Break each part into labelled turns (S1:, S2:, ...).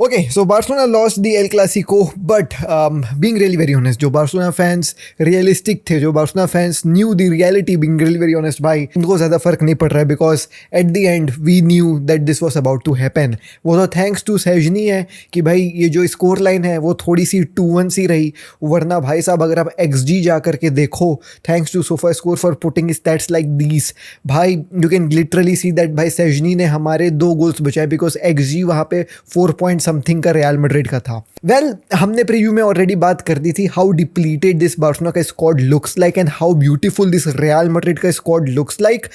S1: Okay, so Barcelona lost the El Clasico, but being really very honest, जो Barcelona fans realistic थे, जो Barcelona fans knew the reality, being really very honest, भाई उनको ज़्यादा फर्क नहीं पड़ रहा है because at the end we knew that this was about to happen. वो तो thanks to Szczęsny है कि भाई ये जो स्कोर लाइन है वो थोड़ी सी 2-1 सी रही, वरना भाई साहब अगर आप XG जा करके देखो, thanks to SofaScore for putting stats like these, भाई you can literally see that भाई Szczęsny ने हमारे 2 गोल्स बचाए because XG वहाँ पे 4 समथिंग का रियल मैड्रिड का था। वेल हमने प्रीव्यू में ऑलरेडी बात कर दी थी हाउ डिप्लीटेड दिस बार्सिलोना का squad looks like and how beautiful this real Madrid का स्क्वाड लुक्स लाइक।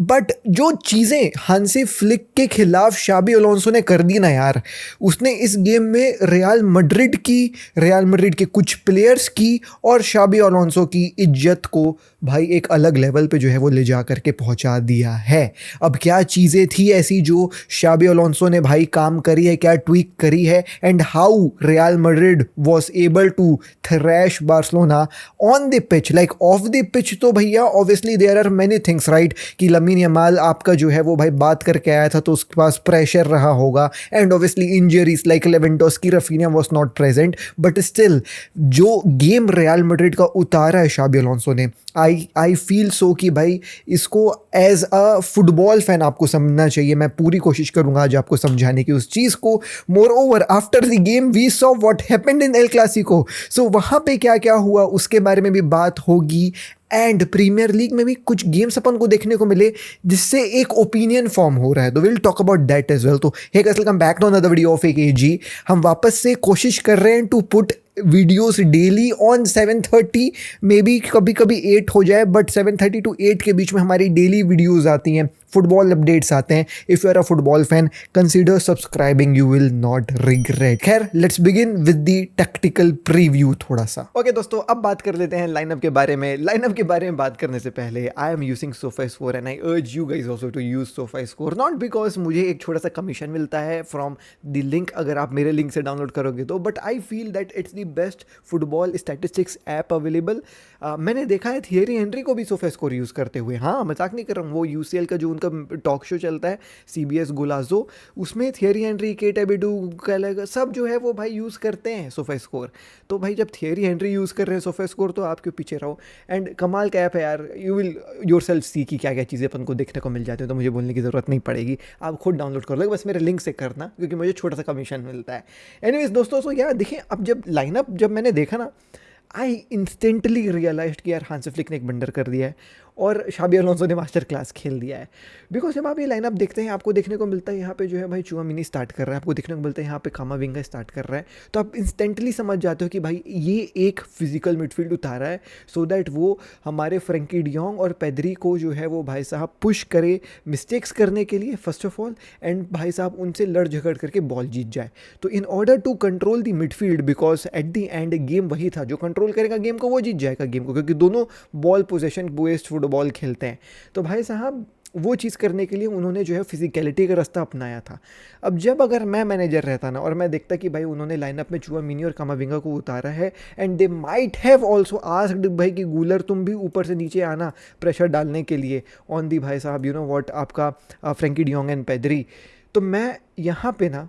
S1: बट जो चीज़ें हांसी फ्लिक के खिलाफ शाबी अलोंसो ने कर दी ना यार, उसने इस गेम में रियल मैड्रिड के कुछ प्लेयर्स की और शाबी अलोंसो की इज्जत को भाई एक अलग लेवल पे जो है वो ले जा करके पहुंचा दिया है। अब क्या चीज़ें थी ऐसी जो शाबी अलोंसो ने भाई काम करी है, क्या ट्वीक करी है, and how Real Madrid was able to thrash Barcelona on the pitch, like off the pitch. तो भैया obviously there are many things right कि लमीन यमाल आपका जो है वो भाई बात करके आया था तो उसके पास प्रेशर रहा होगा, and obviously injuries like Lewandowski, Raphinha was not present, but still जो गेम रियल मैड्रिड का उतारा है शाबी अलोंसो ने, आई फील सो कि भाई इसको एज अ फुटबॉल फैन आपको समझना चाहिए। मैं पूरी कोशिश करूंगा आज आपको समझाने की उस चीज़ को। More over after the game we saw what happened in El Clasico, so वहाँ पे क्या क्या हुआ उसके बारे में भी बात होगी। एंड प्रीमियर लीग में भी कुछ गेम्स अपन को देखने को मिले जिससे एक ओपिनियन फॉर्म हो रहा है, तो will talk about that as well. तो hey guys, welcome back to another video of एक एजी। हम वापस से कोशिश कर रहे हैं to put videos daily on 7:30, maybe कभी कभी 8 हो जाए, बट 7:30 to 8 के बीच में हमारी डेली वीडियोस आती हैं, फुटबॉल अपडेट्स आते हैं। If you are a football fan consider subscribing, you will not regret. खैर let's begin with the tactical preview थोड़ा सा। ओके दोस्तों, अब बात कर लेते हैं लाइनअप के बारे में। लाइनअप के बारे में बात करने से पहले I am using SofaScore and I urge you guys also to use SofaScore, not because मुझे एक छोटा सा कमीशन मिलता है फ्रॉम द लिंक अगर आप मेरे लिंक से डाउनलोड करोगे तो, but I feel that it's the best football statistics app available. मैंने देखा है थियरी हेनरी को भी SofaScore यूज़ करते हुए, हाँ मजाक नहीं कर रहा हूँ। वो UCL का जो उनका टॉक शो चलता है CBS गुलाजो, उसमें थियरी हेनरी, केट एबिडू, सब जो है वो भाई यूज़ करते हैं SofaScore। तो भाई जब थियरी हेनरी यूज़ कर रहे हैं SofaScore तो आप क्यों पीछे रहो। एंड कमाल का ऐप है यार, यू विल योर सेल्फ सी कि क्या क्या चीज़ें अपन को देखने को मिल जाती हैं, तो मुझे बोलने की ज़रूरत नहीं पड़ेगी, आप खुद डाउनलोड कर लो, बस मेरे लिंक से करना क्योंकि मुझे छोटा सा कमीशन मिलता है। एनीवेज दोस्तों, सो यार देखिए, अब जब लाइनअप जब मैंने देखा ना, आई इंस्टेंटली रियलाइज कि यार हांसी फ्लिक ने एक बंडर कर दिया है और शाबी अलोंसो ने मास्टर क्लास खेल दिया है। बिकॉज जब आप ये लाइनअप देखते हैं आपको देखने को मिलता है यहाँ पे जो है भाई चुआमिनी स्टार्ट कर रहा है, आपको देखने को मिलता है यहाँ पे कामाविंगा स्टार्ट कर रहा है, तो आप इंस्टेंटली समझ जाते हो कि भाई ये एक फिजिकल मिडफील्ड उतारा है सो दैट वो हमारे फ्रेंकी डियोंग और पेद्री को जो है वो भाई साहब पुश करे मिस्टेक्स करने के लिए फर्स्ट ऑफ ऑल, एंड भाई साहब उनसे लड़ झगड़ करके बॉल जीत जाए। तो in order to control the midfield, because at the end game वही था, जो कंट्रोल करेगा गेम को वो जीत जाएगा गेम को, क्योंकि दोनों बॉल पोजेशन बेस्ड फुटबॉल खेलते हैं। तो भाई साहब वो चीज़ करने के लिए उन्होंने जो है फिजिकलिटी का रास्ता अपनाया था। अब जब अगर मैं मैनेजर रहता ना और मैं देखता कि भाई उन्होंने लाइनअप में चुआमिनी और कामाविंगा को उतारा है, and they might have also asked भाई कि गूलर तुम भी ऊपर से नीचे आना प्रेशर डालने के लिए ऑन दी भाई साहब यू नो व्हाट आपका फ्रेंकी डियोंग एंड पेद्री, तो मैं यहाँ पे ना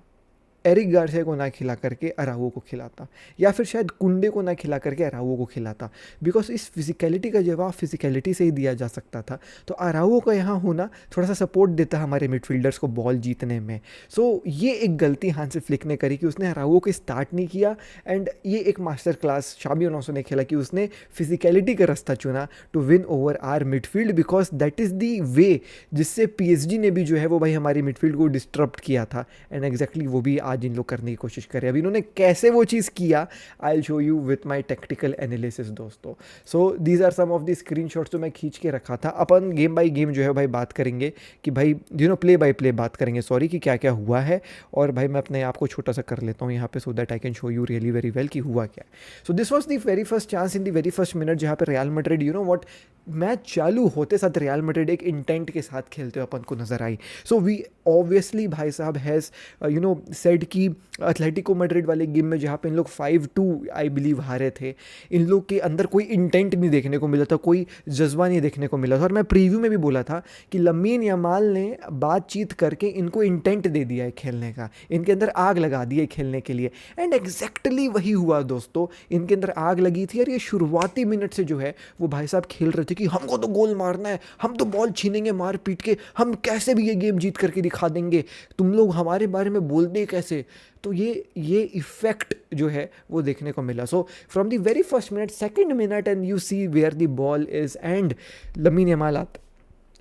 S1: एरिक गार्सिया को ना खिला करके अराउओ को खिलाता, या फिर शायद कुंडे को ना खिला करके अराउओ को खिलाता, बिकॉज इस फिजिकलिटी का जवाब फिजिकलिटी से ही दिया जा सकता था। तो अराउओ का यहाँ होना थोड़ा सा सपोर्ट देता हमारे मिडफील्डर्स को बॉल जीतने में। सो ये एक गलती हांसी फ्लिक ने करी कि उसने अराउओ को स्टार्ट नहीं किया, एंड ये एक मास्टर क्लास शाबी अलोंसो ने खेला कि उसने फिजिकलिटी का रास्ता चुना to win over our midfield, because that is the way जिससे PSG ने भी जो है वो भाई हमारी मिडफील्ड को डिस्टर्ब किया था, एंड एग्जैक्टली वो भी आज इन लोग करने की कोशिश कर रहे हैं। अभी इन्होंने कैसे वो चीज़ किया, I will show you with my tactical analysis दोस्तों। So these are some of the screenshots जो मैं खींच के रखा था। अपन गेम बाय गेम जो है भाई बात करेंगे कि भाई you know play by play बात करेंगे, सॉरी, कि क्या क्या हुआ है। और भाई मैं अपने आप को छोटा सा कर लेता हूँ यहाँ पे so that I can show you really very well कि हुआ क्या है। So this was the very first chance in the very first minute जहाँ पे real Madrid you know what match चालू होते साथ रियल मैड्रिड एक इंटेंट के साथ खेलते हुए अपन को नजर आई। सो वी ऑब्वियसली भाई साहब has you know said side की एथलेटिको मैड्रिड वाले गेम में जहाँ पे इन लोग 5-2 आई बिलीव हारे थे, इन लोग के अंदर कोई इंटेंट नहीं देखने को मिला था, कोई जज्बा नहीं देखने को मिला था। और मैं प्रीव्यू में भी बोला था कि लमीन यमाल ने बातचीत करके इनको इंटेंट दे दिया है खेलने का, इनके अंदर आग लगा दी है खेलने के लिए। एंड एग्जैक्टली वही हुआ दोस्तों, इनके अंदर आग लगी थी और ये शुरुआती मिनट से जो है वो भाई साहब खेल रहे थे कि हमको तो गोल मारना है, हम तो बॉल छीनेंगे मार पीट के, हम कैसे भी ये गेम जीत करके दिखा देंगे, तुम लोग हमारे बारे में बोलते कैसे। तो ये इफेक्ट जो है वो देखने को मिला। So from the very first minute, second minute, and you see where the ball is and Lamine Yamal आता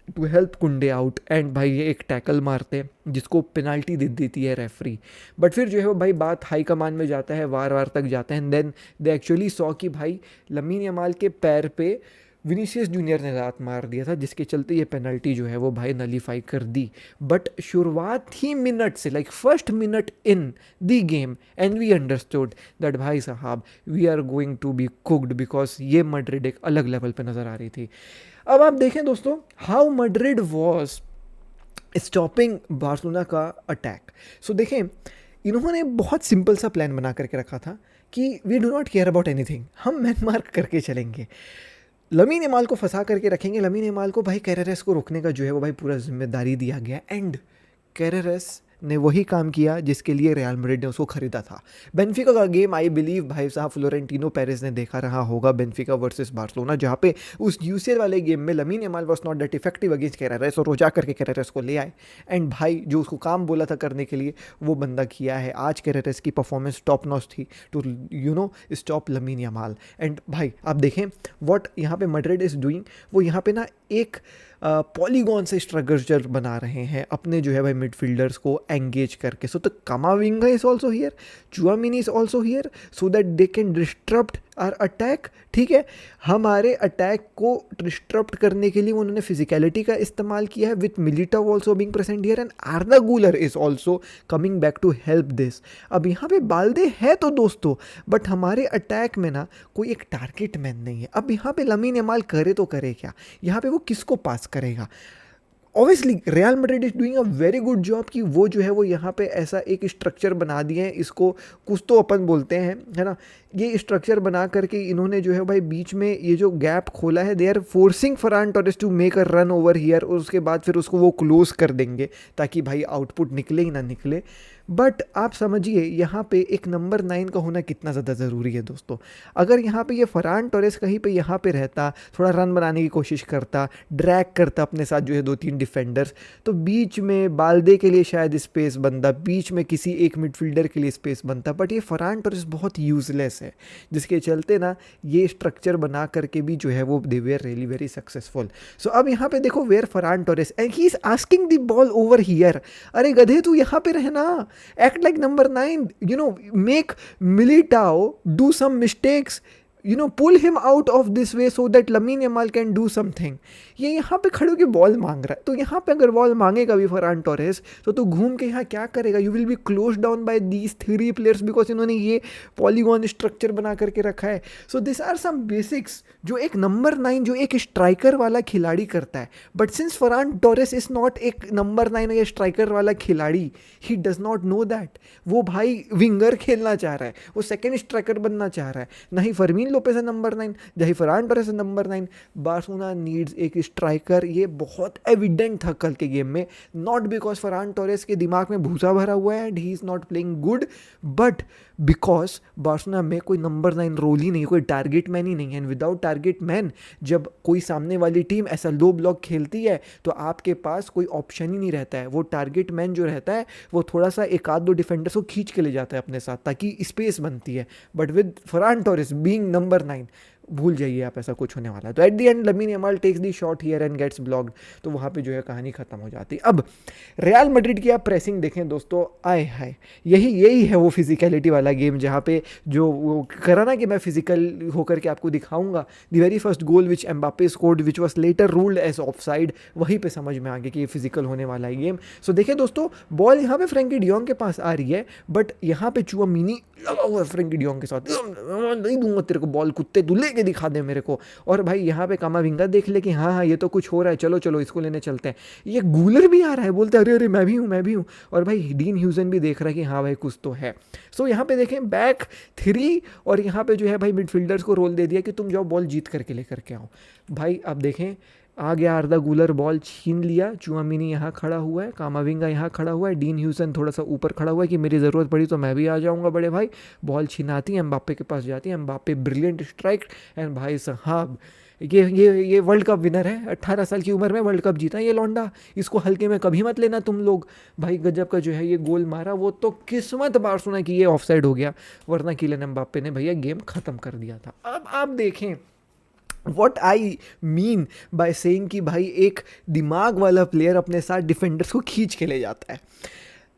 S1: to help Kounde out, and भाई ये एक टैकल मारते हैं जिसको पेनाल्टी दे देती है रेफरी। बट फिर जो है वो भाई बात हाई कमान में जाता है, वार तक जाता है, and then they actually saw कि भाई लमीन यमाल के पैर पे विनीसियस जूनियर ने रात मार दिया था, जिसके चलते ये पेनल्टी जो है वो भाई नलीफाई कर दी। बट शुरुआत ही मिनट से, like first minute in the game, and we understood that भाई साहब we are going to be cooked, because ये मैड्रिड एक अलग लेवल पे नज़र आ रही थी। अब आप देखें दोस्तों how Madrid was stopping Barcelona का अटैक। सो देखें, इन्होंने बहुत सिंपल सा प्लान बना करके रखा था कि we do not care about anything, हम मैन मार्क करके चलेंगे, लमीन यमाल को फंसा करके रखेंगे, लमीन यमाल को भाई कैरेरेस को रोकने का जो है वो भाई पूरा जिम्मेदारी दिया गया। एंड कैरेरेस ने वही काम किया जिसके लिए रियल मैड्रिड ने उसको खरीदा था। बेनफिका का गेम आई बिलीव भाई साहब फ्लोरेंटिनो पेरेस ने देखा रहा होगा, बेनफिका वर्सेस बार्सिलोना, जहाँ पे उस यूसीएल वाले गेम में Lamine Yamal was not that effective against Carreras, और वो जा करके कैरेरेस को ले आए। एंड भाई जो उसको काम बोला था करने के लिए वो बंदा किया है। आज कैरेरेस की परफॉर्मेंस टॉप नॉच थी to stop Lamine Yamal. And भाई आप देखें व्हाट यहाँ पे मैड्रिड इज डूइंग, वो यहाँ पे ना एक पॉलीगॉन से स्ट्रक्चर बना रहे हैं अपने जो है भाई मिडफील्डर्स को एंगेज करके। सो तो Camavinga is also here, Tchouameni is also here, so that they can disturb our attack. ठीक है, हमारे अटैक को डिस्टर्ब करने के लिए उन्होंने फिजिकलिटी का इस्तेमाल किया है, with Militao also being present here, and Arda Guler is also coming back to help this. अब यहाँ पे बाल्दे है तो दोस्तों, बट हमारे अटैक में ना कोई एक टारगेट मैन नहीं है। अब यहाँ पे लमीन यमाल करे तो करे क्या, यहाँ पे वो किसको पास करेगा। Obviously real Madrid is doing a very good job कि वो जो है वो यहाँ पे ऐसा एक स्ट्रक्चर बना दिए हैं, इसको कुछ तो अपन बोलते हैं, है ना, ये स्ट्रक्चर बना करके इन्होंने जो है भाई बीच में ये जो गैप खोला है, they are forcing Ferran Torres to make a run over here, और उसके बाद फिर उसको वो क्लोज कर देंगे ताकि भाई आउटपुट निकले ही ना निकले। बट आप समझिए यहाँ पे एक नंबर 9 का होना कितना ज़्यादा ज़रूरी है दोस्तों। अगर यहाँ पे ये फरहान टोरेस कहीं पे यहाँ पे रहता, थोड़ा रन बनाने की कोशिश करता, ड्रैग करता अपने साथ जो है 2-3 डिफेंडर्स, तो बीच में बाल्दे के लिए शायद स्पेस बनता, बीच में किसी एक मिडफील्डर के लिए स्पेस बनता। बट ये फरहान टोरेस बहुत यूजलेस है, जिसके चलते ना ये स्ट्रक्चर बना करके भी जो है वो they were really very successful. So अब यहाँ पे देखो where Ferran Torres and he is asking the ball over here. अरे गधे तू यहाँ पे रहना, act like number 9, make Militao do some mistakes, pull him out of this way so that Lamine Yamal can do something. ये यहाँ पे खड़े होकर बॉल मांग रहा है, तो यहाँ पे अगर बॉल मांगेगा भी फरहान टोरेस तो तू घूम के यहाँ क्या करेगा, you will be close down by these 3 players, because इन्होंने ये पॉलीगॉन स्ट्रक्चर बना करके रखा है। So this are some basics जो एक नंबर 9 जो एक स्ट्राइकर वाला खिलाड़ी करता है। But since Farhan Torres is not एक नंबर 9 या स्ट्राइकर वाला खिलाड़ी, he does not know that. वो भाई विंगर खेलना चाह रहा है, वो सेकेंड स्ट्राइकर बनना चाह रहा है, ना ही फरमीन लोपेस है नंबर 9, ना ही फरहान टोरेस है नंबर 9। बार्सिलोना नीड्स एक स्ट्राइकर, ये बहुत एविडेंट था कल के गेम में, नॉट बिकॉज फरहान टोरेस के दिमाग में भूसा भरा हुआ है and he is not playing good, but because Barcelona में कोई नंबर 9 रोल ही नहीं, कोई टारगेट मैन ही नहीं है। एंड विदाउट टारगेट मैन जब कोई सामने वाली टीम ऐसा लो ब्लॉक खेलती है तो आपके पास कोई ऑप्शन ही नहीं रहता है। वो टारगेट मैन जो रहता है वो थोड़ा सा 1-2 डिफेंडर्स को खींच के ले जाता है अपने साथ ताकि स्पेस बनती है। But with Farhan Torres being number 9, भूल जाइए आप ऐसा कुछ होने वाला है। तो at the end Lamine Yamal takes the shot here and gets blocked, तो वहाँ पे जो है कहानी खत्म हो जाती। अब रियल मैड्रिड की आप प्रेसिंग देखें दोस्तों, आए हाय, यही है वो फिजिकलिटी वाला गेम जहाँ पे जो वो करा ना कि मैं फिजिकल होकर के आपको दिखाऊंगा। The very first goal which Mbappe scored which was later ruled as offside, वहीं पे समझ में आ गया कि ये फिजिकल होने वाला है गेम। सो देखिए दोस्तों, बॉल यहाँ पे फ्रैंकी डियोंग के पास आ रही है, बट यहाँ पे चुआमिनी लगा हुआ है फ्रैंकी डियोंग के साथ, नहीं दूंगा तेरे को बॉल कुत्ते, तू ले करके दिखा दे मेरे को, और भाई यहाँ पे कामाविंगा देख ले कि हाँ हाँ ये तो कुछ हो रहा है, चलो चलो इसको लेने चलते हैं, ये गूलर भी आ रहा है, बोलते अरे अरे मैं भी हूँ, और भाई डीन ह्यूजन भी देख रहा है कि हाँ भाई कुछ तो है। सो यहाँ पे देखें बैक 3, और यहाँ पे जो है भाई मिडफील्डर्स को रोल दे दिया कि तुम जाओ बॉल जीत करके लेकर के आओ। भाई अब देखें आ गया आर्दा गुलर, बॉल छीन लिया, चुआमिनी यहाँ खड़ा हुआ है, कामाविंगा यहाँ खड़ा हुआ है, डीन ह्यूसन थोड़ा सा ऊपर खड़ा हुआ है कि मेरी ज़रूरत पड़ी तो मैं भी आ जाऊँगा बड़े भाई। बॉल छीनाती है, एम्बापे के पास जाती है, एम्बापे ब्रिलियंट स्ट्राइक, एंड भाई साहब ये वर्ल्ड कप विनर है, 18 साल की उम्र में वर्ल्ड कप जीता ये लौंडा, इसको हल्के में कभी मत लेना तुम लोग। भाई गजब का जो है ये गोल मारा, वो तो किस्मत बार्सिलोना की ये ऑफसाइड हो गया, वरना किलियन एम्बापे ने भैया गेम ख़त्म कर दिया था। अब आप देखें what I mean by saying कि भाई एक दिमाग वाला प्लेयर अपने साथ डिफेंडर्स को खींच के ले जाता है।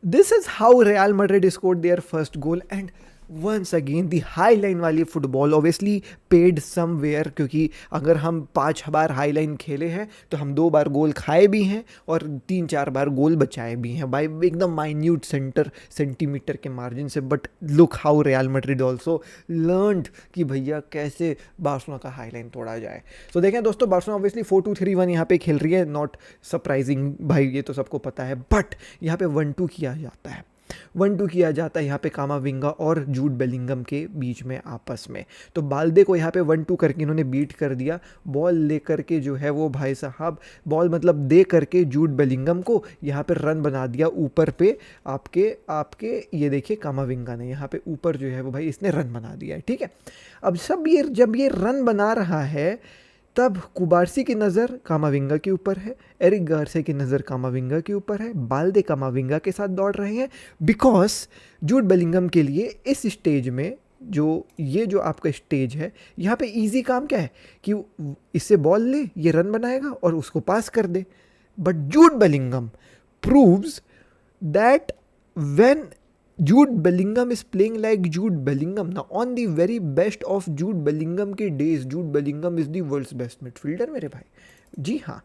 S1: This is how Real Madrid scored their first goal, and once again the high line वाली फुटबॉल ऑब्वियसली पेड समवेयर, क्योंकि अगर हम 5 बार हाई लाइन खेले हैं तो हम 2 बार गोल खाए भी हैं और 3-4 बार गोल बचाए भी हैं बाई एकदम माइन्यूट सेंटीमीटर के मार्जिन से। But look how Real Madrid also learned कि भैया कैसे बार्सिलोना का हाई लाइन तोड़ा जाए। तो देखें दोस्तों, बार्सिलोना ऑब्वियसली 4-2-3-1 यहाँ पे खेल रही है, नॉट सरप्राइजिंग भाई, ये तो सबको पता है। बट यहाँ पे 1-2 किया जाता है, 1-2 किया जाता है यहाँ पे कामाविंगा और जूड बेलिंगम के बीच में आपस में। तो बाल्दे को यहाँ पे 1-2 करके इन्होंने बीट कर दिया, बॉल लेकर के जो है वो भाई साहब बॉल मतलब दे करके जूड बेलिंगम को यहाँ पे रन बना दिया ऊपर पे आपके ये देखिए कामाविंगा ने यहाँ पे ऊपर जो है वो भाई इसने रन बना दिया है, ठीक है। अब जब ये रन बना रहा है तब कुबार्सी की नज़र कामाविंगा के ऊपर है, एरिक गार्सिया की नज़र कामाविंगा के ऊपर है, बाल्दे कामाविंगा के साथ दौड़ रहे हैं, बिकॉज जूड बेलिंगम के लिए इस स्टेज में जो आपका स्टेज है यहाँ पे इजी काम क्या है कि इससे बॉल ले, ये रन बनाएगा और उसको पास कर दे। But Jude Bellingham proves that when Jude Bellingham is playing like Jude Bellingham. Now on the very best of Jude Bellingham के days, Jude Bellingham is the world's best midfielder मेरे भाई। जी हाँ,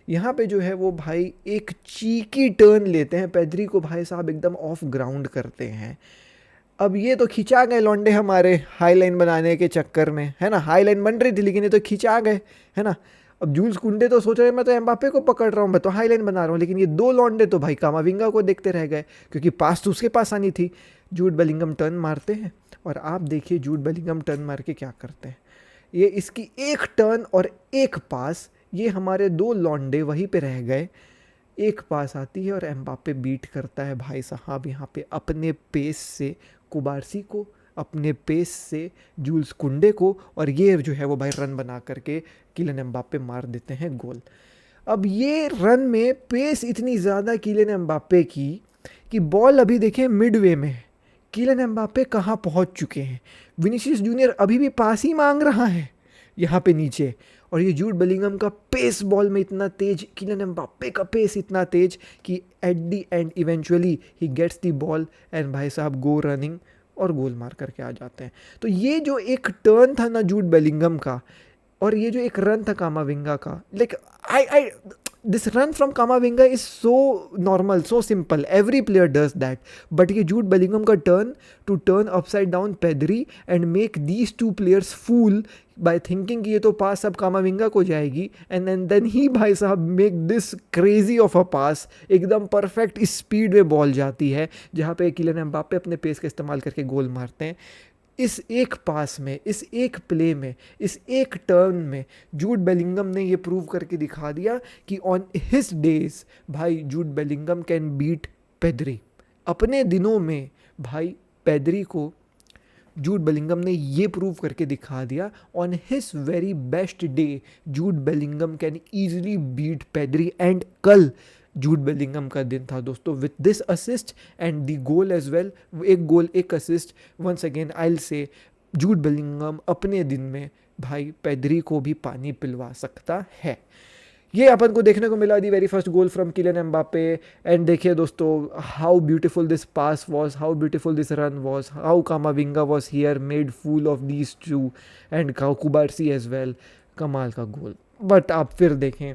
S1: यहाँ पे जो है वो भाई एक चीकी टर्न लेते हैं, पेद्री को भाई साहब एकदम ऑफ ग्राउंड करते हैं। अब ये तो खिंचा गए लौंडे हमारे हाई लाइन बनाने के चक्कर में, है ना। हाई लाइन बन रही थी लेकिन ये तो खिंचा गए, है ना। अब जूल्स कुंडे तो सोच रहे मैं तो एम्बापे को पकड़ रहा हूँ, मैं तो हाई लाइन बना रहा हूँ, लेकिन ये 2 लौंडे तो भाई कामाविंगा को देखते रह गए क्योंकि पास तो उसके पास आनी थी। जूड बेलिंगम टर्न मारते हैं और आप देखिए जूड बेलिंगम टर्न मार के क्या करते हैं, ये इसकी एक टर्न और एक पास, ये हमारे 2 लौंडे वहीं पे रह गए। एक पास आती है और एम्बापे बीट करता है भाई साहब यहाँ पे अपने पेस से कुबार्सी को, अपने पेस से जूल्स कुंडे को, और ये जो है वो भाई रन बना करके किलियन एम्बापे मार देते हैं गोल। अब ये रन में पेस इतनी ज़्यादा किलियन एम्बापे की कि बॉल अभी देखें मिडवे में है, किलियन एम्बापे कहाँ पहुँच चुके हैं, विनीसियस जूनियर अभी भी पास ही मांग रहा है यहाँ पे नीचे, और ये जूड बेलिंगम का पेस बॉल में इतना तेज, किलियन एम्बापे का पेस इतना तेज कि at the end eventually he gets the ball and भाई साहब गो रनिंग और गोल मार करके आ जाते हैं। तो ये जो एक टर्न था ना जूड बेलिंगम का, और ये जो एक रन था कामाविंगा का, like I this run from Camavinga is so normal, so simple, every player does that. But ये जूड बेलिंगम का turn to turn upside down Pedri and make these 2 players fool by thinking कि ये तो पास अब कामाविंगा को जाएगी, and then he भाई साहब make this crazy of a pass, एकदम परफेक्ट स्पीड में बॉल जाती है जहाँ पे किलियन एम्बापे अपने पेस का इस्तेमाल करके गोल मारते हैं। इस एक पास में, इस एक प्ले में, इस एक टर्न में जूड बेलिंगम ने ये प्रूव करके दिखा दिया कि ऑन हिज डेज भाई Jude Bellingham can beat Pedri. अपने दिनों में भाई पेद्री को जूड बेलिंगम ने ये प्रूव करके दिखा दिया, on his very best day Jude Bellingham can easily beat Pedri, and कल जूड बेलिंगम का दिन था दोस्तों with this assist and the goal as well, एक गोल एक assist. Once again I will say Jude Bellingham अपने दिन में भाई पेद्री को भी पानी पिलवा सकता है। ये अपन को देखने को मिला the very first goal from Kylian Mbappe. And देखिए दोस्तों how beautiful this pass was, how beautiful this run was, how Camavinga was here made fool of these 2 and Cubarsi as well. कमाल का गोल। बट आप फिर देखें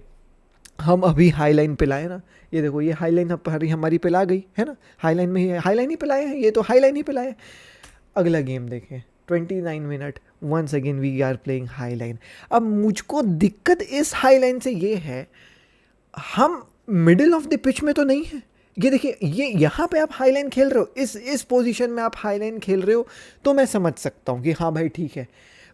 S1: हम अभी high line पे लाए ना, ये देखो ये हाई लाइन हमारी पे ला गई है ना, हाई लाइन में ही हाई लाइन ही पे लाए हैं, ये तो हाई लाइन ही पे लाए। अगला गेम देखें, 29 minute, once again we are playing high line. अब मुझको दिक्कत इस हाई लाइन से ये है, हम मिडिल ऑफ द पिच में तो नहीं है. ये देखिए, ये यहाँ पे आप हाई लाइन खेल रहे हो, इस पोजीशन में आप हाई लाइन खेल रहे हो, तो मैं समझ सकता हूँ कि हाँ भाई ठीक है.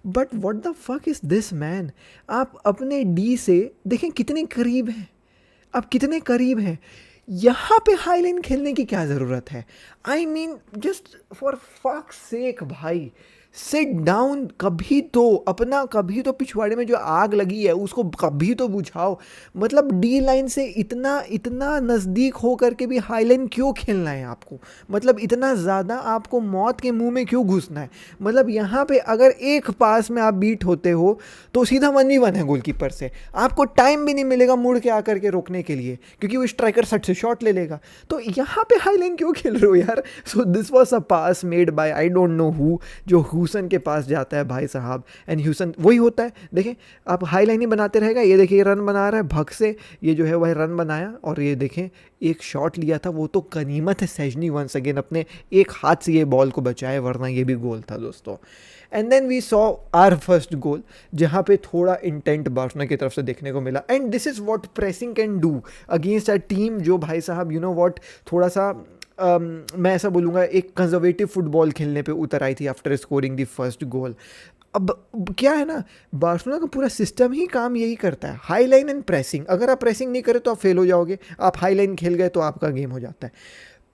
S1: But what the fuck is this man. आप अपने डी से देखें कितने करीब हैं, आप कितने करीब हैं. यहाँ पे हाई लाइन खेलने की क्या ज़रूरत है? I mean just for fuck sake भाई, सिट डाउन. कभी तो पिछवाड़े में जो आग लगी है उसको कभी तो बुझाओ. मतलब डी लाइन से इतना इतना नज़दीक हो करके भी हाई लाइन क्यों खेलना है आपको? मतलब इतना ज़्यादा आपको मौत के मुंह में क्यों घुसना है? मतलब यहाँ पे अगर एक पास में आप बीट होते हो तो सीधा 1v1 है गोलकीपर से. आपको टाइम भी नहीं मिलेगा मुड़ के आकर के रोकने के लिए, क्योंकि वो स्ट्राइकर सट से शॉट ले लेगा. तो यहाँ पे हाई लाइन क्यों खेल रहे हो यार? So this was a pass made by I don't know who, जो ह्यूसन के पास जाता है भाई साहब. एंड ह्यूसन वही होता है, देखें आप हाई लाइन ही बनाते रहेगा. ये देखिए रन बना रहा है भग से, ये जो है वह रन बनाया. और ये देखें एक शॉट लिया था, वो तो गनीमत है सेजनी वंस अगेन अपने एक हाथ से ये बॉल को बचाए, वरना ये भी गोल था दोस्तों. And then we saw our first goal, जहाँ पे थोड़ा इंटेंट बार्सिलोना की तरफ से देखने को मिला. And this is what pressing can do against a team जो भाई साहब यू नो व्हाट थोड़ा सा मैं ऐसा बोलूँगा एक कंजर्वेटिव फुटबॉल खेलने पे उतर आई थी after scoring the first goal. अब क्या है ना, बार्सिलोना का पूरा सिस्टम ही काम यही करता है, हाई लाइन एंड प्रेसिंग. अगर आप प्रेसिंग नहीं करें तो आप फेल हो जाओगे, आप हाई लाइन खेल गए तो आपका गेम हो जाता है.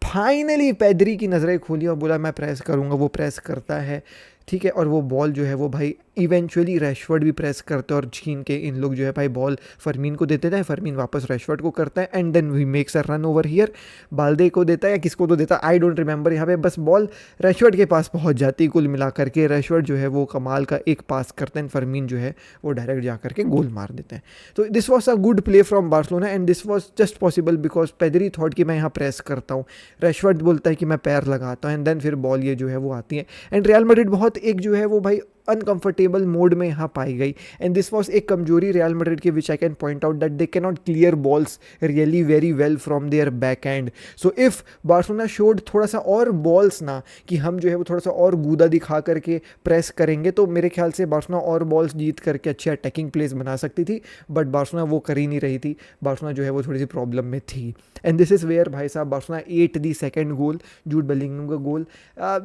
S1: फाइनली पेद्री की नज़रें खोली और बोला मैं प्रेस करूँगा. वो प्रेस करता है, ठीक है, और वो बॉल जो है वो भाई इवेंचुअली रैशवर्ड भी प्रेस करते हैं और छीन के इन लोग जो है भाई बॉल फरमीन को देते हैं. फरमीन वापस रैशवर्ड को करता है and then we makes a run over here. Balde को देता है या किसको तो देता है, आई डोंट रिमेंबर. यहाँ पे बस बॉल रैशवर्ड के पास पहुँच जाती है. कुल मिला करके रैशवर्ड जो है वो कमाल का एक पास करते हैं, फरमीन जो है वो डायरेक्ट जा करके गोल मार देते हैं. तो this was a good play from Barcelona and this was just possible because Pedri thought कि मैं यहाँ प्रेस करता हूँ, रैशवर्ड बोलता है कि मैं पैर लगाता हूँ, एंड देन फिर बॉल ये जो है वो आती है. एंड रियल मैड्रिड बहुत एक जो है वो भाई अनकंफर्टेबल मोड में यहाँ पाई गई. एंड दिस वॉज एक कमजोरी रियल मैड्रिड की which I can point out that they can not clear balls really very well from their back end. So if Barcelona should थोड़ा सा और बॉल्स ना, कि हम जो है वो थोड़ा सा और गूदा दिखा करके प्रेस करेंगे, तो मेरे ख्याल से बार्सिलोना और बॉल्स जीत करके अच्छे अटैकिंग प्लेस बना सकती थी. बट बार्सिलोना वो कर ही नहीं रही थी. बार्सिलोना जो है वो थोड़ी सी प्रॉब्लम में थी. एंड दिस इज़ वेयर भाई साहब Barcelona at the second goal, Jude Bellingham का goal.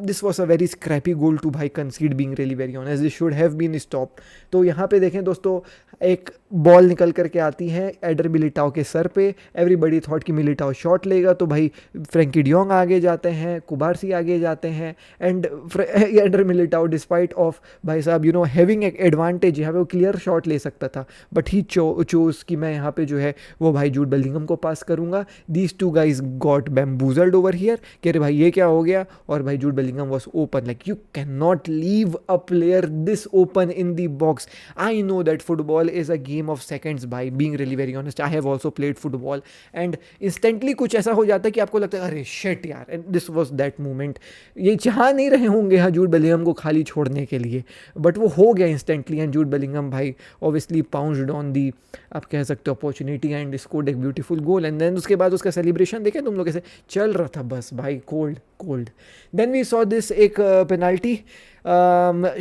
S1: This was a very scrappy goal to भाई concede being really very honest. This should have been stop. तो यहाँ पे देखें दोस्तों, एक बॉल निकल करके आती है एडर मिलिटाओ के सर पे. एवरीबडी थॉट कि मिलिटाओ शॉट लेगा, तो भाई फ्रैंकी डियोंग आगे जाते हैं, कुबार्सी आगे जाते हैं. And adder Militão despite of भाई साहब यू नो हैविंग एक एडवांटेज, यहाँ पे वो क्लियर शॉट ले सकता था, बट ही चोज कि मैं यहाँ पे जो है वो भाई जूड बेलिंगम को पास करूँगा. These two guys got bamboozled over here. कह रहे भाई ये क्या हो गया, और भाई Jude Bellingham was open. Like you can not leave a player this open in the box. I know that football is a game of seconds, by being really very honest. I have also played football and instantly कुछ ऐसा हो जाता है कि आपको लगता है अरे shit यार. And this was that moment. ये चाह नहीं रहे होंगे हाँ जूड बेलिंगम को खाली छोड़ने के लिए, बट वो हो गया instantly. एंड जूड बेलिंगम भाई obviously pounced on the, आप कह सकते हो, अपॉर्चुनिटी एंड स्कोर्ड एक ब्यूटीफुल गोल. एंड देन उसके बाद उसका सेलिब्रेशन देखें तुम लोग कैसे चल रहा था, बस भाई cold. Then we saw this एक penalty.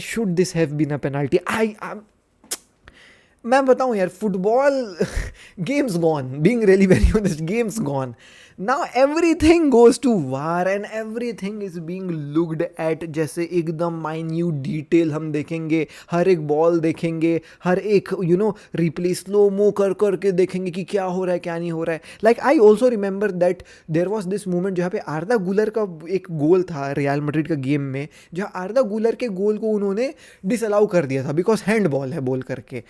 S1: Should this have been a penalty? मैं बताऊं यार, football games gone, being really very honest, games gone. Now everything goes to VAR and everything is being looked at. जैसे एकदम minute detail हम देखेंगे, हर एक ball देखेंगे, हर एक you know replay slow mo कर करके देखेंगे कि क्या हो रहा है क्या नहीं हो रहा है. Like I also remember that there was this moment जहाँ पे आर्दा गुलर का एक गोल था रियल मैड्रिड का गेम में, जहाँ आर्दा गुलर के गोल को उन्होंने डिसअलाउ कर दिया था बिकॉज हैंड बॉल है बोल करके.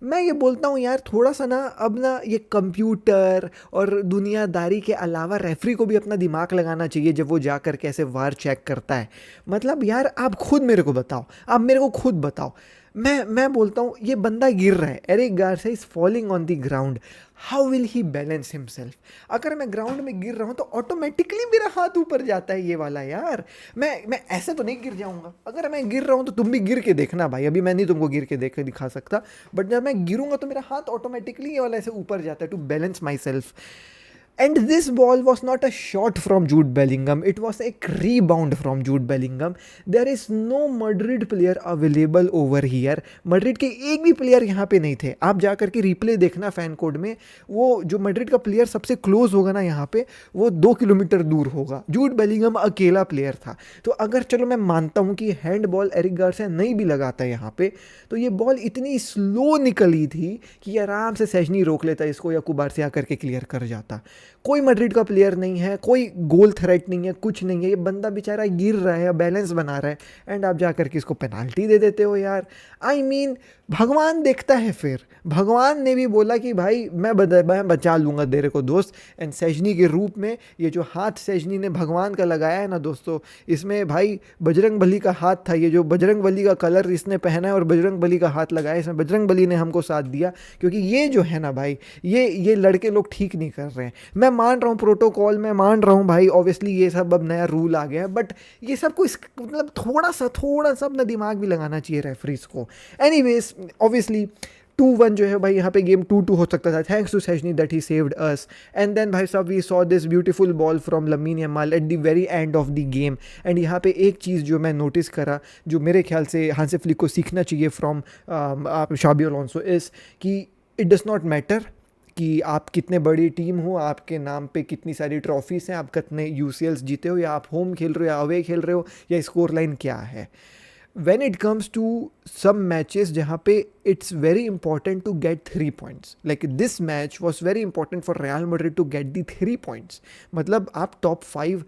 S1: मैं ये बोलता हूँ यार थोड़ा सा ना अब ना ये कंप्यूटर और दुनियादारी के अलावा रेफरी को भी अपना दिमाग लगाना चाहिए जब वो जा कर के ऐसे वार चेक करता है. मतलब यार आप खुद मेरे को बताओ, आप मेरे को खुद बताओ. मैं बोलता हूँ ये बंदा गिर रहा है, Eric Garcia is falling on the ground, how will he balance himself. अगर मैं ग्राउंड में गिर रहा हूँ तो ऑटोमेटिकली मेरा हाथ ऊपर जाता है ये वाला यार. मैं ऐसे तो नहीं गिर जाऊँगा. अगर मैं गिर रहा हूँ तो तुम भी गिर के देखना भाई. अभी मैं नहीं तुमको गिर के देख के दिखा सकता, बट जब मैं गिरूंगा तो मेरा हाथ ऑटोमेटिकली ये वाला ऐसे ऊपर जाता है to balance myself. And this ball was not a shot from Jude Bellingham, it was a rebound from Jude Bellingham. There is no Madrid player available over here. Madrid के एक भी player यहाँ पे नहीं थे. आप जाकर के रिप्ले देखना फैन कोड में, वो जो मैड्रिड का प्लेयर सबसे क्लोज होगा ना यहाँ पे, वो 2 किलोमीटर दूर होगा. जूड बेलिंगम अकेला प्लेयर था. तो अगर चलो मैं मानता हूँ कि हैंड बॉल एरिक गार्सिया नहीं भी लगाता यहाँ पे, तो ये बॉल इतनी स्लो निकली थी कि आराम से सेजनी रोक लेता इसको या कुबारसिया करके क्लियर कर जाता. कोई मैड्रिड का प्लेयर नहीं है, कोई गोल थ्रेट नहीं है, कुछ नहीं है. ये बंदा बेचारा गिर रहा है, बैलेंस बना रहा है, एंड आप जाकर के इसको पेनाल्टी दे देते हो यार. आई मीन भगवान देखता है. फिर भगवान ने भी बोला कि भाई मैं बचा लूँगा तेरे को दोस्त. एंड सेजनी के रूप में ये जो हाथ सेजनी ने भगवान का लगाया है ना दोस्तों, इसमें भाई बजरंग बली का हाथ था. ये जो बजरंग बली का कलर इसने पहना है और बजरंग बली का हाथ लगाया, इसमें बजरंग बली ने हमको साथ दिया. क्योंकि ये जो है ना भाई, ये लड़के लोग ठीक नहीं कर रहे हैं. मैं मान रहा हूँ प्रोटोकॉल, मैं मान रहा हूँ भाई, ऑब्वियसली ये सब अब नया रूल आ गया है, बट ये सब को मतलब थोड़ा सा अपना दिमाग भी लगाना चाहिए रेफरीज को. एनीवेज ऑब्वियसली 2-1 जो है भाई, यहाँ पे गेम 2-2 हो सकता था. Thanks to Szczesny that he saved us. And then भाई साहब we saw this beautiful ball from Lamine Yamal at the very end of the game. And यहाँ पे एक चीज़ जो मैं नोटिस करा, जो मेरे ख्याल से हांसी फ्लिक को सीखना चाहिए फ्रॉम शाबी अलोंसो, इस कि इट डज नॉट मैटर कि आप कितने बड़ी टीम हो, आपके नाम पे कितनी सारी ट्रॉफीज़ हैं, आप कितने UCLs जीते हो, या आप होम खेल रहे हो या अवे खेल रहे हो, या स्कोर लाइन क्या है. When it comes to some matches जहाँ पे it's very important to get 3 points. Like this match was very important for Real Madrid to get the 3 points. मतलब आप टॉप 5,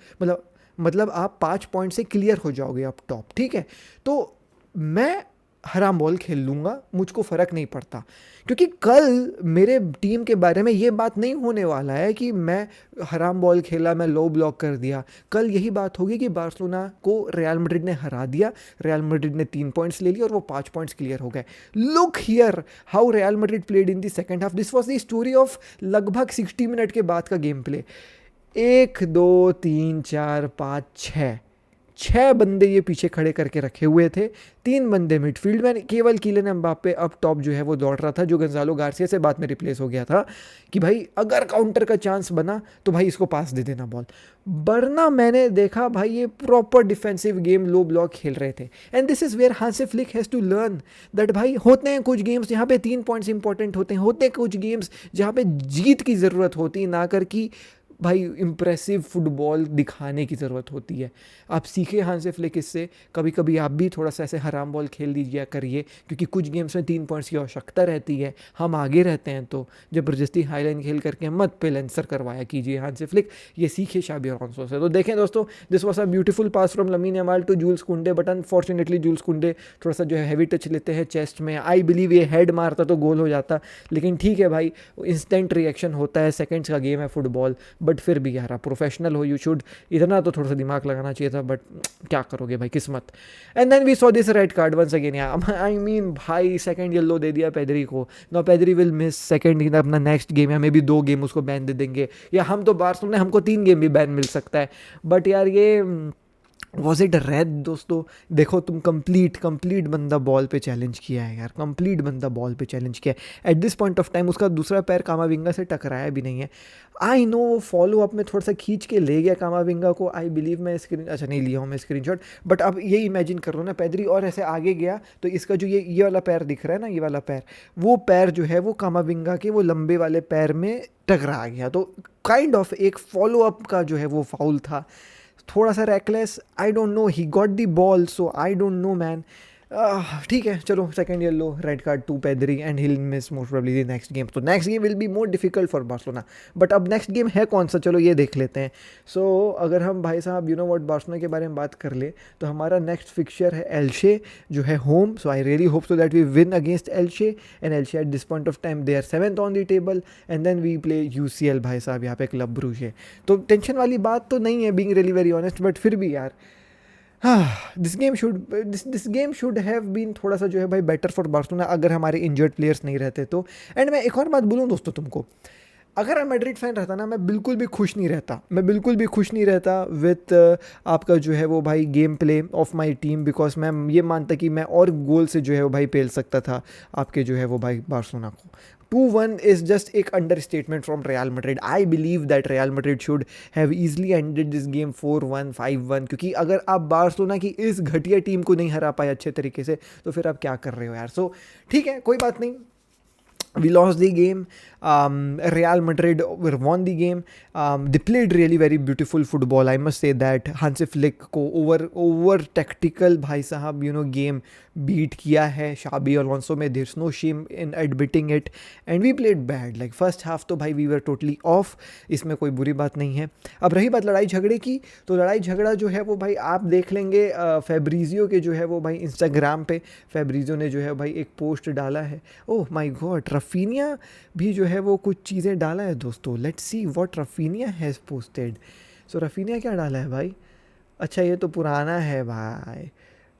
S1: मतलब आप 5 पॉइंट से क्लियर हो जाओगे आप टॉप. ठीक है, तो मैं हराम बॉल खेल लूँगा, मुझको फ़र्क नहीं पड़ता. क्योंकि कल मेरे टीम के बारे में ये बात नहीं होने वाला है कि मैं हराम बॉल खेला, मैं लो ब्लॉक कर दिया. कल यही बात होगी कि बार्सिलोना को रियल मैड्रिड ने हरा दिया, रियल मैड्रिड ने 3 पॉइंट्स ले लिए और वो 5 पॉइंट्स क्लियर हो गए. Look here how Real Madrid played in the second half. This was the story of लगभग 60 मिनट के बाद का गेम प्ले. 1 2 3 4 5 6 बंदे ये पीछे खड़े करके रखे हुए थे. 3 बंदे मिडफील्ड में, केवल कीलियन एम्बाप्पे अप टॉप जो है वो दौड़ रहा था, जो गंजालो गार्सिया से बाद में रिप्लेस हो गया था कि भाई अगर काउंटर का चांस बना तो भाई इसको पास दे देना बॉल. वरना मैंने देखा भाई ये proper defensive game, low block खेल रहे थे. And this is where Hansi Flick has to learn that भाई होते हैं कुछ गेम्स जहाँ पे 3 पॉइंट्स इंपॉर्टेंट होते हैं कुछ गेम्स जहाँ पे जीत की ज़रूरत होती है, ना कर कि भाई इम्प्रेसिव फुटबॉल दिखाने की ज़रूरत होती है. आप सीखे हांसी फ्लिक इससे. कभी कभी आप भी थोड़ा सा ऐसे हराम बॉल खेल दीजिए करिए, क्योंकि कुछ गेम्स में 3 पॉइंट्स की आवश्यकता रहती है. हम आगे रहते हैं तो ज़बरदस्ती हाईलाइन खेल करके मत पे लेंसर करवाया कीजिए हांसी फ्लिक. ये सीखे शाबी अलोंसो से. तो देखें दोस्तों, this was a beautiful pass from Lamine Yamal to Jules Kounde, but unfortunately Jules Kounde थोड़ा सा जो है हैवी टच लेते हैं चेस्ट में. आई बिलीव ये हेड मारता तो गोल हो जाता, लेकिन ठीक है भाई, इंस्टेंट रिएक्शन होता है, सेकेंड्स का गेम है फुटबॉल. बट फिर भी यार, आप प्रोफेशनल हो, यू शुड इतना तो थोड़ा सा दिमाग लगाना चाहिए था. बट क्या करोगे भाई, किस्मत. And then we saw this red card once again. I mean भाई सेकंड येलो दे दिया पेदरी को. No, Pedri will miss second अपना नेक्स्ट गेम, या मे बी 2 गेम उसको बैन दे देंगे, या हम तो बार्सिलोना, हमको 3 गेम भी बैन मिल सकता है. बट यार ये वॉज इट रेड दोस्तों. देखो तुम कंप्लीट बंदा बॉल पे चैलेंज किया है यार, कंप्लीट बंदा बॉल पे चैलेंज किया है. Eight this point of time उसका दूसरा पैर कामाविंगा से टकराया भी नहीं है. आई नो वो फॉलो अप में थोड़ा सा खींच के ले गया कामाविंगा को. आई बिलीव मैं नहीं लिया हूँ मैं स्क्रीनशॉट, बट अब ये इमेजिन कर लो ना, पेदरी और ऐसे आगे गया तो इसका जो ये वाला पैर दिख रहा है ना, ये वाला पैर, वो पैर जो है वो कामाविंगा के वो लंबे वाले पैर में टकरा गया. तो काइंड ऑफ एक फॉलो अप का जो है वो फाउल था, थोड़ा सा reckless. I don't know, he got the ball, so I don't know man. ठीक है, चलो second yellow, red card to Pedri, and he will miss most probably the next game. तो next game will be more difficult for Barcelona. But अब next game है कौन सा, चलो ये देख लेते हैं. सो अगर हम भाई साहब यू नो व्हाट बार्सिलोना के बारे में बात कर ले, तो हमारा नेक्स्ट फिक्चर है एल्शे, जो है home. So I really hope so that we win against Elche. And Elche at this point of time they are 7th on the table. And then we play UCL भाई साहब यहाँ पे club ब्रूजे. तो tension वाली बात तो नहीं है, being really very honest. But फिर भी यार, this game should have been थोड़ा सा जो है भाई बेटर फॉर बार्सिलोना, अगर हमारे इंजर्ड प्लेयर्स नहीं रहते तो. एंड मैं एक और बात बोलूँ दोस्तों तुमको, अगर मैं मैड्रिड फैन रहता ना, मैं बिल्कुल भी खुश नहीं रहता विथ आपका जो है वो भाई game play of my team. Because मैं ये मानता कि मैं और गोल से जो है वो भाई पेल सकता था आपके जो है वो भाई बार्सिलोना को. 2-1 is just एक understatement from Real Madrid. I believe that Real Madrid should have easily ended this game 4-1, 5-1, क्योंकि अगर आप बार्सिलोना की इस घटिया टीम को नहीं हरा पाए अच्छे तरीके से तो फिर आप क्या कर रहे हो यार. सो ठीक है, कोई बात नहीं. We lost the game. Real Madrid won the game. They played really very beautiful football. I must say that Hansi Flick को over tactical भाई साहब game beat किया है Xabi Alonso में. There's no shame in admitting it. And we played bad. Like first half तो भाई we were totally off. इसमें कोई बुरी बात नहीं है. अब रही बात लड़ाई झगड़े की, तो लड़ाई झगड़ा जो है वो भाई आप देख लेंगे फेब्रिजियो के जो है वो भाई इंस्टाग्राम पे फेब्रिजियो ने जो है भाई एक पोस्ट डाला है. ओह माय गॉड, रफीनिया भी जो है वो कुछ चीज़ें डाला है दोस्तों. Let's see what Raphinha has posted. So Raphinha क्या डाला है भाई? अच्छा ये तो पुराना है भाई.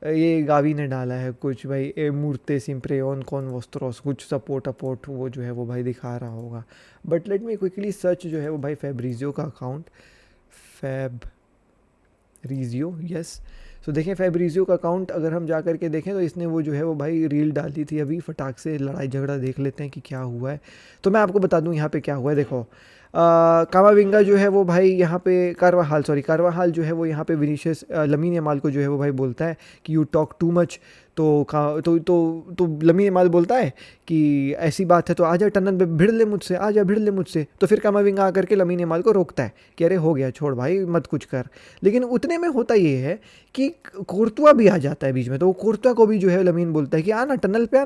S1: ये गावी ने डाला है कुछ भाई, ए मूर्ते सिम्प्रेओन कौन वोस्त्रोस कुछ सपोर्ट अपोर्ट वो जो है वो भाई दिखा रहा होगा. But let me quickly search जो है वो भाई फेब्रिजियो का अकाउंट. Fabrizio, yes. सो देखें फेब्रिजियो का अकाउंट अगर हम जा कर के देखें तो इसने वो जो है वो भाई रील डाली थी अभी. फटाक से लड़ाई झगड़ा देख लेते हैं कि क्या हुआ है. तो मैं आपको बता दूं यहाँ पे क्या हुआ है. देखो कामाविंगा जो है वो भाई यहाँ पे कारवाहाल जो है वो यहाँ पे विनीशियस लमीन यमाल को जो है वो भाई बोलता है कि यू टॉक टू मच. तो लमीन यमाल बोलता है कि ऐसी बात है तो आजा टनल पे भिड़ ले मुझसे. तो फिर कामाविंगा आकर के लमीन यमाल को रोकता है कि अरे हो गया छोड़ भाई मत कुछ कर. लेकिन उतने में होता ये है कि कोर्तुआ भी आ जाता है बीच में. तो कोर्तुआ को भी जो है लमीन बोलता है कि आना टनल पे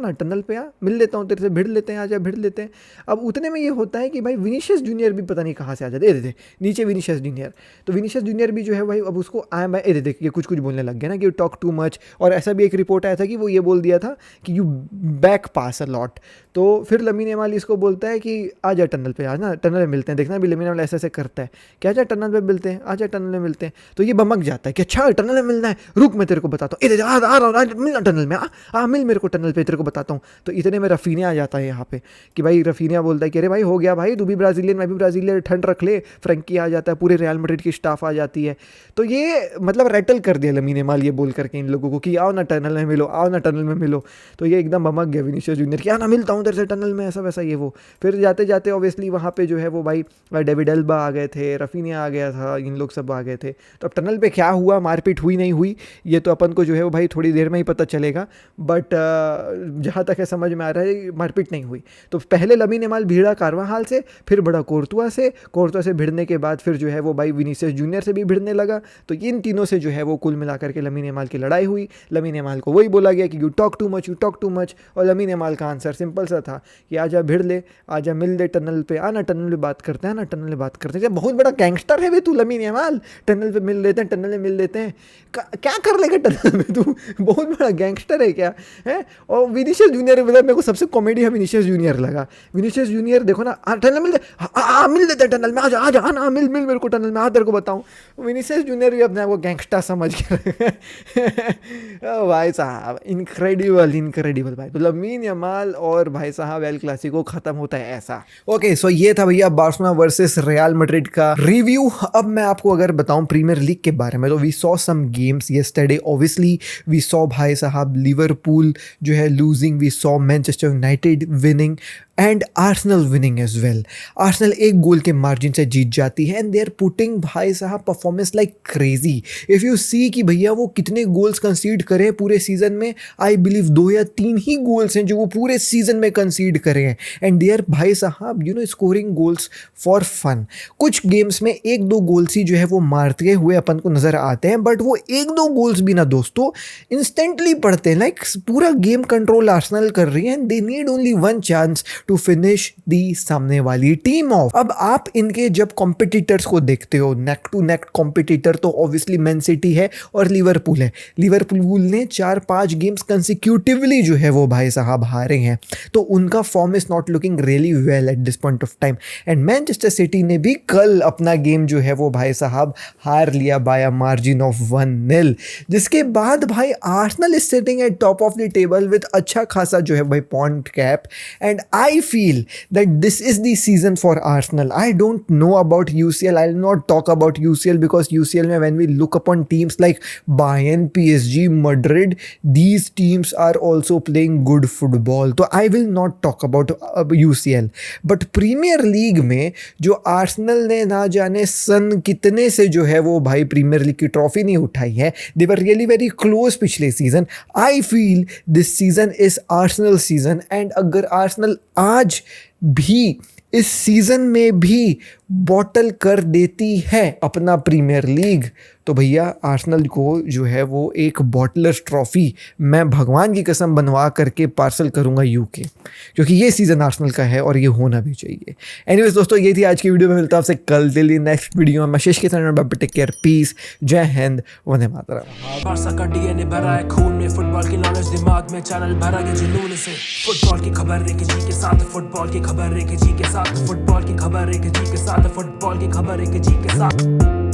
S1: आ, मिल लेता हूँ तेरे से, भिड़ लेते हैं. अब उतने में ये होता है कि भाई विनीशियस जूनियर भी पता नहीं कहाँ से आ जाते. दे नीचे विनीशियस जूनियर. तो विनीशियस जूनियर भी जो है भाई अब उसको ये कुछ बोलने लग गया ना कि टॉक टू मच. और ऐसा भी एक रिपोर्ट आया था कि वो ये बोल दिया था कि you back pass a lot. तो फिर लमीन यमाल इसको बोलता है कि आजा टनल पे, आज ना टनल में मिलते हैं. देखना भी लमीन यमाल ऐसे करता है कि आजा टनल पे मिलते हैं, आजा टनल में मिलते हैं. तो ये बमक जाता है कि अच्छा टनल में मिलना है, रुक मैं तेरे को बताता हूँ, आ रहा हूँ मिलना टनल में, मिल मेरे को टनल पे, तेरे को बताता हूँ. तो इतने में रफीनिया आ जाता है यहाँ पे कि भाई रफीनिया बोलता है कि अरे भाई हो गया भाई, तू भी ब्राज़ीलियन मैं भी ब्राज़ीलियन, ठंड रख ले. फ्रैंकी आ जाता है, पूरे रियल मैड्रिड की स्टाफ आ जाती है. तो ये मतलब रेटल कर दिया लमीन यमाल ये बोल करके इन लोगों को कि आओ ना टनल में मिलो. तो ये एकदम बमक गया विनीशियस जूनियर कि ना मिलता हूँ तेरे से टनल में, ऐसा वैसा ये वो. फिर जाते जाते ऑब्वियसली वहाँ पे जो है वो भाई डेविड एल्बा आ गए थे, रफीनिया आ गया था, इन लोग सब आ गए थे. तो अब टनल पे क्या हुआ, मारपीट हुई नहीं हुई, ये तो अपन को जो है वो भाई थोड़ी देर में ही पता चलेगा. बट जहाँ तक है समझ में आ रहा है मारपीट नहीं हुई. तो पहले लमीन यमाल भिड़ा कारवाहाल से, फिर बढ़ा कोर्तुआ से भिड़ने के बाद फिर जो है वो भाई विनीशियस जूनियर से भी भिड़ने लगा. तो इन तीनों से जो है वो कुल मिलाकर के लमीन यमाल की लड़ाई हुई. लमीन यमाल को वही बोला गया कि यू टॉक टू मच. और लमीन यमाल का आंसर सिंपल सा था कि आजा भिड़ ले, आजा मिल ले टनल पे, आना टनल पे बात करते हैं. बहुत बड़ा गैंगस्टर है वे तू लमीन यमाल. टनल पे मिल लेते हैं. क्या कर लेगा टनल में तू? बहुत बड़ा गैंगस्टर है क्या है? और विनीशियस जूनियर मतलब मेरे को सबसे कॉमेडी है विनीशियस जूनियर लगा. विनीशियस जूनियर देखो ना, टनल मिल लेते हैं टनल में, आजा आना मिल मेरे को टनल में, तेरे को बताऊं. विनीशियस जूनियर भी अपने आप को गैंगस्टर समझ के भाई साहब इनक्रेडिबल भाई. तो लमीन यमाल और भाई साहब एल क्लासिको खत्म होता है ऐसा. ओके सो ये था भैया बार्सिलोना वर्सेस रियल मैड्रिड का रिव्यू. अब मैं आपको अगर बताऊं प्रीमियर लीग के बारे में, तो we saw some games yesterday. Obviously we saw भाई साहब लिवरपूल जो है losing, we saw Manchester United winning and Arsenal winning as well. Arsenal एक गोल के मार्जिन से जीत जाती है एंड दे आर पुटिंग भाई साहब performance like crazy. If you see कि भैया वो कितने गोल्स कंसीड करें पूरे सीजन में, आई बिलीव 2 या 3 ही गोल्स हैं जो वो पूरे सीजन में कंसीड करे हैं. एंड दे आर भाई साहब स्कोरिंग गोल्स फॉर फन. कुछ गेम्स में 1-2 गोल्स ही जो है वो मारते हुए अपन को नजर आते हैं, बट वो 1-2 गोल्स भी ना दोस्तों इंस्टेंटली पड़ते हैं. लाइक पूरा गेम कंट्रोल आर्सेनल कर रही है and they need only 1 chance to finish the सामने वाली टीम ऑफ. अब आप इनके जब कॉम्पिटिटर्स को देखते हो, नेक टू नेक कॉम्पिटिटर तो ऑब्वियसली मैन सिटी है और लिवरपूल है. लिवरपूल ने 4-5 गेम्स कंसिक्यूटिवली जो है वो भाई साहब हारे हैं. तो उनका form is not looking really well at this point of time. And Manchester city ने भी कल अपना गेम जो है वो भाई साहब हार लिया बाय अ मार्जिन ऑफ 1-0. जिसके बाद भाई Arsenal is sitting at top of the table with अच्छा खासा जो है भाई point cap. And I I feel that this is the season for Arsenal. I don't know about UCL. I'll not talk about UCL because UCL mein when we look upon teams like Bayern, PSG, Madrid, these teams are also playing good football. So I will not talk about UCL. But Premier League में जो Arsenal ने ना जाने सन कितने से जो है वो भाई प्रीमियर लीग की ट्रॉफी नहीं उठाई है. They were really very close पिछले season. I feel this season is Arsenal season and अगर आर्सेनल आज भी इस सीजन में भी बॉटल कर देती है अपना प्रीमियर लीग तो भैया आर्सेनल को जो है वो एक बॉटलर्स ट्रॉफी मैं भगवान की कसम बनवा करके पार्सल करूंगा यूके क्योंकि ये सीज़न आर्सेनल का है और ये होना भी चाहिए. एनीवेज दोस्तों ये थी आज की वीडियो में. मिलता हूं आपसे कल दिल्ली नेक्स्ट वीडियो में. आशीष के साथ टेक केयर, पीस, जय हिंद, वंदे मातरम.
S2: बारसा का डीएनए भरा है खून में, फुटबॉल की नॉलेज दिमाग में, चैनल भरा है जुनून से. फुटबॉल की खबर एक जी के साथ, फुटबॉल की खबर एक जी के साथ, फुटबॉल की खबर एक जी के साथ, फुटबॉल की खबर एक जी के साथ.